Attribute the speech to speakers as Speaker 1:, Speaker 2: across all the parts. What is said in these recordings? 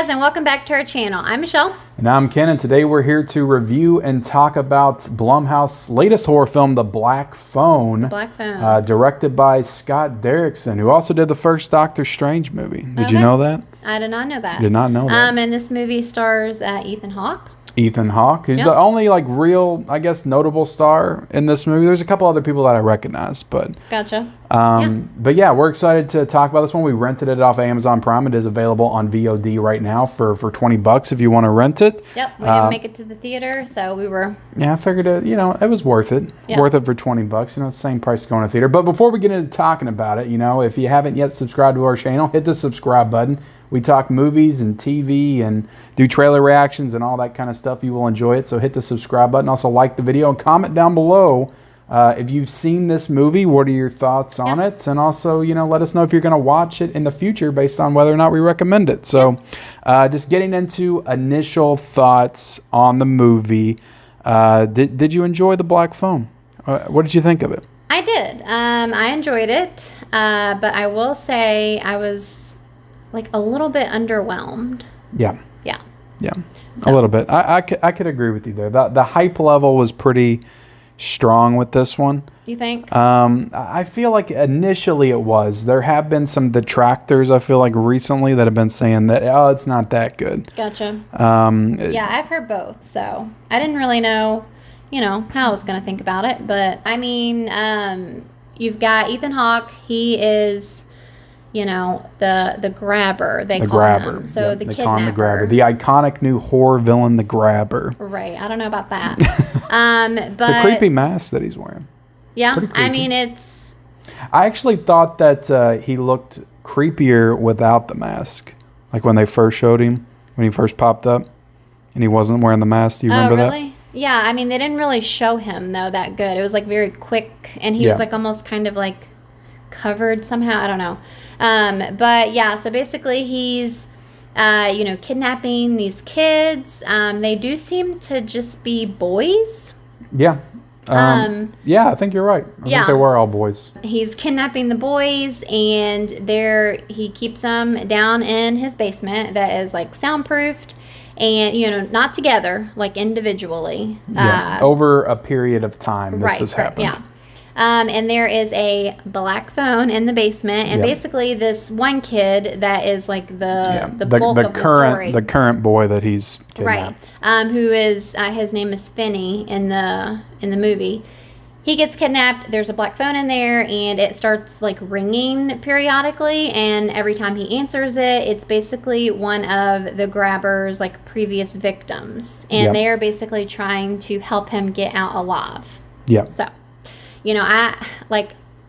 Speaker 1: guys, and welcome back to our channel. I'm Michelle.
Speaker 2: And I'm Ken, and today we're here to review and talk about Blumhouse's latest horror film, The Black Phone.
Speaker 1: Black Phone.
Speaker 2: Directed by Scott Derrickson, who also did the first Doctor Strange movie. Did you know that?
Speaker 1: I did not know that.
Speaker 2: Did not know that.
Speaker 1: And this movie stars Ethan Hawke.
Speaker 2: Ethan Hawke, who's the only real, I guess, notable star in this movie. There's a couple other people that I recognize, but
Speaker 1: Gotcha.
Speaker 2: But yeah, we're excited to talk about this one. We rented it off Amazon Prime. It is available on VOD right now for $20 if you want to rent it.
Speaker 1: Yep, we didn't make it to the theater, so we were...
Speaker 2: Yeah, I figured it was worth it.
Speaker 1: Yep.
Speaker 2: Worth it for $20. The same price going to theater. But before we get into talking about it, if you haven't yet subscribed to our channel, hit the subscribe button. We talk movies and TV and do trailer reactions and all that kind of stuff. You will enjoy it, so hit the subscribe button. Also like the video and comment down below if you've seen this movie. What are your thoughts on it? And also, let us know if you're going to watch it in the future based on whether or not we recommend it. So just getting into initial thoughts on the movie. Did you enjoy The Black Phone? What did you think of it?
Speaker 1: I did. I enjoyed it, but I will say I was a little bit underwhelmed.
Speaker 2: Yeah.
Speaker 1: Yeah.
Speaker 2: Yeah, so. A little bit. I could agree with you there. The hype level was pretty strong with this one.
Speaker 1: You think?
Speaker 2: I feel like initially it was. There have been some detractors, I feel like, recently that have been saying that, it's not that good.
Speaker 1: Gotcha. Yeah, I've heard both, so I didn't really know, how I was going to think about it. But, I mean, you've got Ethan Hawke. He is... the grabber, they call him. So the
Speaker 2: they
Speaker 1: kidnapper.
Speaker 2: call him the grabber. The iconic new horror villain, the grabber.
Speaker 1: Right. I don't know about that. But
Speaker 2: it's a creepy mask that he's wearing.
Speaker 1: Yeah. I mean, it's...
Speaker 2: I actually thought that he looked creepier without the mask. Like when they first showed him, when he first popped up, and he wasn't wearing the mask. Do you remember
Speaker 1: really? That? Yeah. I mean, they didn't really show him, though, that good. It was, very quick, and he was, almost kind of, covered somehow. I don't know. But yeah, so basically he's, kidnapping these kids. They do seem to just be boys.
Speaker 2: Yeah. Yeah, I think you're right. I think they were all boys.
Speaker 1: He's kidnapping the boys, and he keeps them down in his basement that is soundproofed, and not together, individually.
Speaker 2: Yeah. Over a period of time, this has happened.
Speaker 1: Yeah. And there is a black phone in the basement, and basically this one kid that is the bulk of the story.
Speaker 2: The current boy that he's kidnapped.
Speaker 1: Right. Who is his name is Finney in the movie. He gets kidnapped. There's a black phone in there, and it starts ringing periodically. And every time he answers it, it's basically one of the grabber's previous victims, and they are basically trying to help him get out alive.
Speaker 2: Yeah.
Speaker 1: So.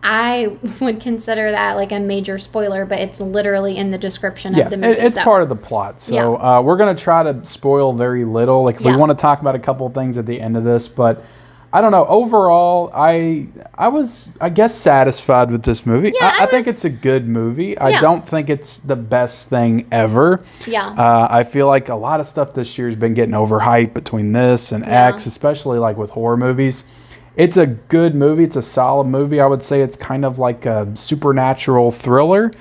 Speaker 1: I would consider that a major spoiler, but it's literally in the description of the movie.
Speaker 2: It's part of the plot. So we're going to try to spoil very little. We want to talk about a couple of things at the end of this, but I don't know. Overall, I was, I guess, satisfied with this movie.
Speaker 1: Yeah,
Speaker 2: I think it's a good movie. I don't think it's the best thing ever.
Speaker 1: Yeah.
Speaker 2: I feel like a lot of stuff this year has been getting overhyped between this and X, especially with horror movies. It's a good movie. It's a solid movie. I would say it's kind of like a supernatural thriller.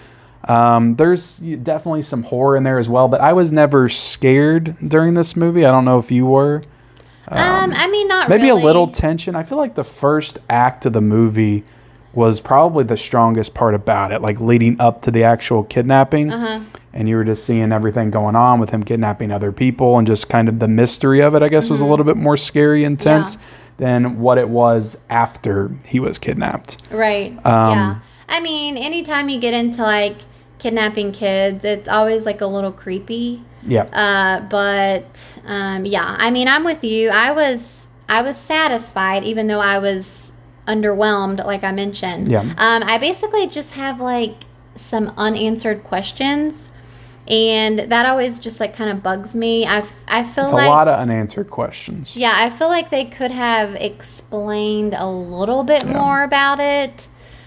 Speaker 2: There's definitely some horror in there as well, but I was never scared during this movie. I don't know if you were.
Speaker 1: I mean, not
Speaker 2: maybe
Speaker 1: really.
Speaker 2: A little tension. I feel like the first act of the movie was probably the strongest part about it, leading up to the actual kidnapping. And you were just seeing everything going on with him kidnapping other people, and just kind of the mystery of it, I guess, was a little bit more scary, intense than what it was after he was kidnapped.
Speaker 1: Right. Yeah. I mean, anytime you get into kidnapping kids, it's always a little creepy.
Speaker 2: Yeah.
Speaker 1: Yeah. I mean, I'm with you. I was satisfied, even though I was underwhelmed, like I mentioned.
Speaker 2: Yeah.
Speaker 1: I basically just have some unanswered questions. And that always just kind of bugs me. I feel
Speaker 2: it's a lot of unanswered questions.
Speaker 1: Yeah, I feel like they could have explained a little bit more about it.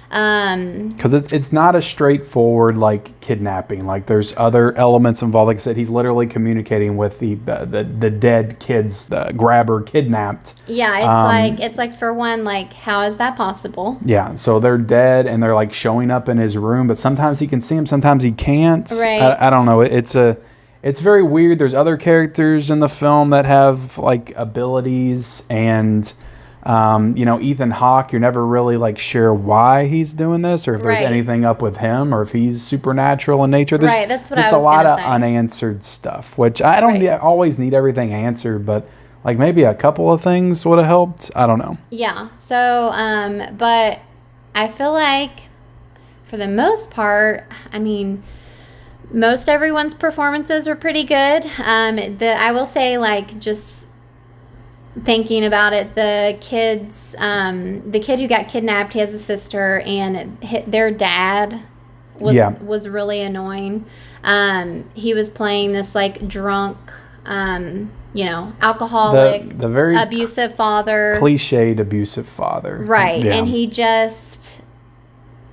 Speaker 2: Because it's not a straightforward kidnapping. There's other elements involved. Like I said, he's literally communicating with the dead kids, the grabber kidnapped.
Speaker 1: Yeah, it's for one, how is that possible?
Speaker 2: Yeah, so they're dead and they're showing up in his room, but sometimes he can see them, sometimes he can't.
Speaker 1: Right.
Speaker 2: I don't know. It's it's very weird. There's other characters in the film that have like abilities, and Ethan Hawke, you're never really like sure why he's doing this, or if there's
Speaker 1: Right.
Speaker 2: anything up with him, or if he's supernatural in nature. There's
Speaker 1: Right, that's what
Speaker 2: just
Speaker 1: I was
Speaker 2: a lot
Speaker 1: gonna
Speaker 2: of
Speaker 1: say.
Speaker 2: unanswered stuff, which I don't
Speaker 1: Right.
Speaker 2: always need everything answered, but like maybe a couple of things would have helped. I don't know.
Speaker 1: Yeah. So, but I feel like for the most part, I mean, most everyone's performances were pretty good. I will say, like, just thinking about it, the kid who got kidnapped, he has a sister, and their dad was really annoying. He was playing this like drunk, alcoholic,
Speaker 2: The very
Speaker 1: abusive father.
Speaker 2: cliched abusive father.
Speaker 1: Right.
Speaker 2: Yeah.
Speaker 1: And he just,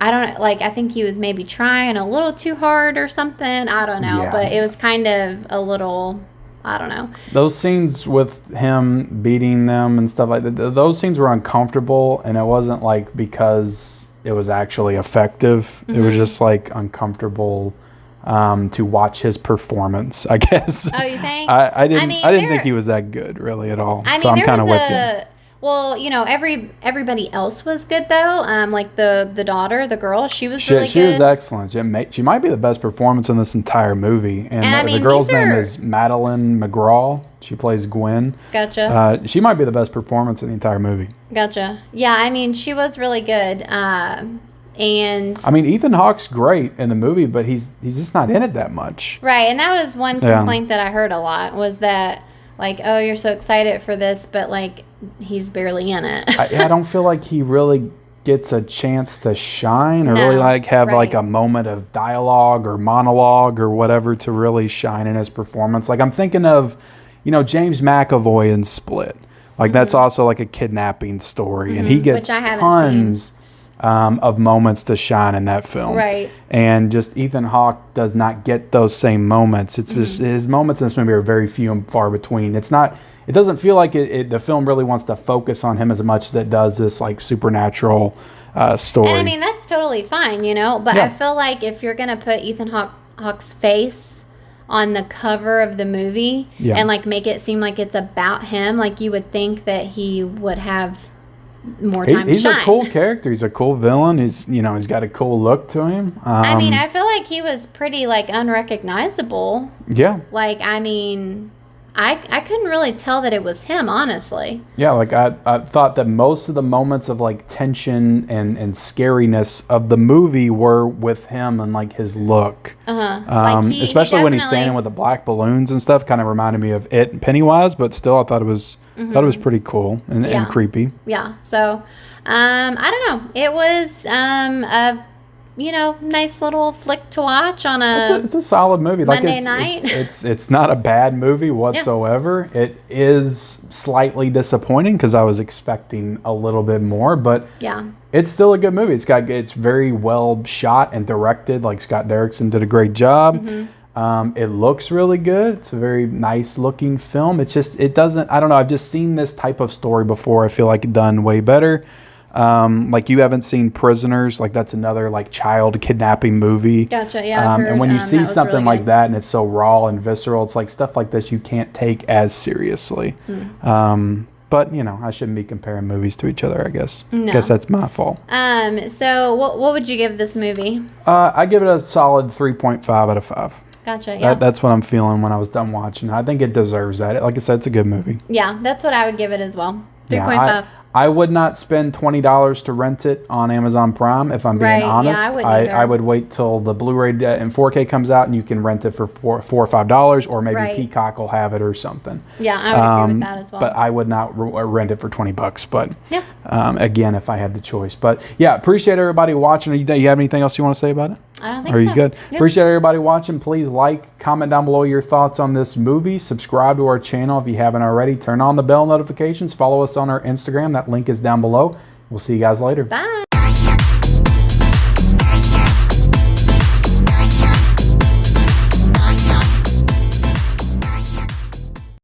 Speaker 1: I don't know, like, I think he was maybe trying a little too hard or something. I don't know.
Speaker 2: Yeah.
Speaker 1: But it was kind of a little, I don't know.
Speaker 2: Those scenes with him beating them and stuff like that, those scenes were uncomfortable, and it wasn't like because it was actually effective. It was just like uncomfortable to watch his performance, I guess.
Speaker 1: Oh, you think?
Speaker 2: I didn't
Speaker 1: mean,
Speaker 2: think he was that good really at all.
Speaker 1: I mean,
Speaker 2: so I'm
Speaker 1: there
Speaker 2: kind of
Speaker 1: was
Speaker 2: with you.
Speaker 1: well, everybody else was good though. Like the daughter, the girl, she was really
Speaker 2: She
Speaker 1: good.
Speaker 2: was excellent. She might be the best performance in this entire movie. And
Speaker 1: I
Speaker 2: the
Speaker 1: mean,
Speaker 2: girl's
Speaker 1: these
Speaker 2: name
Speaker 1: are-
Speaker 2: is Madeline McGraw. She plays Gwen.
Speaker 1: Gotcha.
Speaker 2: She might be the best performance in the entire movie.
Speaker 1: Gotcha. Yeah, I mean, she was really good. And
Speaker 2: I mean, Ethan Hawke's great in the movie, but he's just not in it that much.
Speaker 1: right, and that was one
Speaker 2: Yeah.
Speaker 1: complaint that I heard a lot was that, like, oh, you're so excited for this, but like he's barely in it.
Speaker 2: I don't feel like he really gets a chance to shine or really
Speaker 1: No,
Speaker 2: like have like
Speaker 1: right.
Speaker 2: a moment of dialogue or monologue or whatever to really shine in his performance. Like I'm thinking of, James McAvoy in Split. Like that's also like a kidnapping story, and he gets
Speaker 1: Mm-hmm. Which I haven't
Speaker 2: tons of moments to shine in that film.
Speaker 1: Right.
Speaker 2: And just Ethan Hawke does not get those same moments. It's just his moments in this movie are very few and far between. It doesn't feel like the film really wants to focus on him as much as it does this like supernatural story.
Speaker 1: And I mean, that's totally fine, but
Speaker 2: Yeah.
Speaker 1: I feel like if you're going to put Ethan Hawke's face on the cover of the movie
Speaker 2: Yeah.
Speaker 1: and like make it seem like it's about him, like you would think that he would have more time
Speaker 2: He's
Speaker 1: to
Speaker 2: a
Speaker 1: shine.
Speaker 2: cool character. He's a cool villain. He's got a cool look to him.
Speaker 1: I mean, I feel like he was pretty like unrecognizable.
Speaker 2: Yeah.
Speaker 1: Like, I mean, I couldn't really tell that it was him, honestly.
Speaker 2: Yeah, like I thought that most of the moments of like tension and scariness of the movie were with him and like his look. Especially when he's standing with the black balloons and stuff, kind of reminded me of It and Pennywise, but still I thought it was pretty cool and
Speaker 1: Yeah.
Speaker 2: creepy.
Speaker 1: Yeah. So, I don't know. It was a nice little flick to watch on
Speaker 2: It's a solid movie.
Speaker 1: Monday
Speaker 2: like
Speaker 1: night.
Speaker 2: It's not a bad movie whatsoever. It is slightly disappointing because I was expecting a little bit more, but
Speaker 1: yeah.
Speaker 2: it's still a good movie. It's very well shot and directed. Like Scott Derrickson did a great job. It looks really good. It's a very nice looking film. It doesn't. I don't know. I've just seen this type of story before. I feel like it done way better. Like you haven't seen Prisoners. Like that's another like child kidnapping movie.
Speaker 1: Gotcha. Yeah. I've heard,
Speaker 2: And when you
Speaker 1: that
Speaker 2: see
Speaker 1: was
Speaker 2: something
Speaker 1: really
Speaker 2: like
Speaker 1: good.
Speaker 2: that and it's so raw and visceral, it's like stuff like this you can't take as seriously. But I shouldn't be comparing movies to each other. I guess.
Speaker 1: No.
Speaker 2: Guess that's my fault.
Speaker 1: So what would you give this movie?
Speaker 2: I give it a solid 3.5 out of 5.
Speaker 1: Gotcha. Yeah.
Speaker 2: That's what I'm feeling when I was done watching. I think it deserves that. Like I said, it's a good movie.
Speaker 1: Yeah, that's what I would give it as well. 3.5.
Speaker 2: Yeah, I would not spend $20 to rent it on Amazon Prime if I'm being
Speaker 1: Right, yeah,
Speaker 2: honest.
Speaker 1: I wouldn't either.
Speaker 2: I would wait till the Blu-ray in 4K comes out and you can rent it for $4 or $5, or maybe
Speaker 1: Right.
Speaker 2: Peacock will have it or something.
Speaker 1: Yeah, I would agree with that as well.
Speaker 2: But I would not rent it for $20. But
Speaker 1: Yeah.
Speaker 2: Again, if I had the choice. But yeah, appreciate everybody watching. You have anything else you want to say about it?
Speaker 1: I don't think
Speaker 2: Are you
Speaker 1: so.
Speaker 2: good?
Speaker 1: Yep.
Speaker 2: Appreciate everybody watching. Please like, comment down below your thoughts on this movie. Subscribe to our channel if you haven't already. Turn on the bell notifications. Follow us on our Instagram. That link is down below. We'll see you guys later.
Speaker 1: Bye.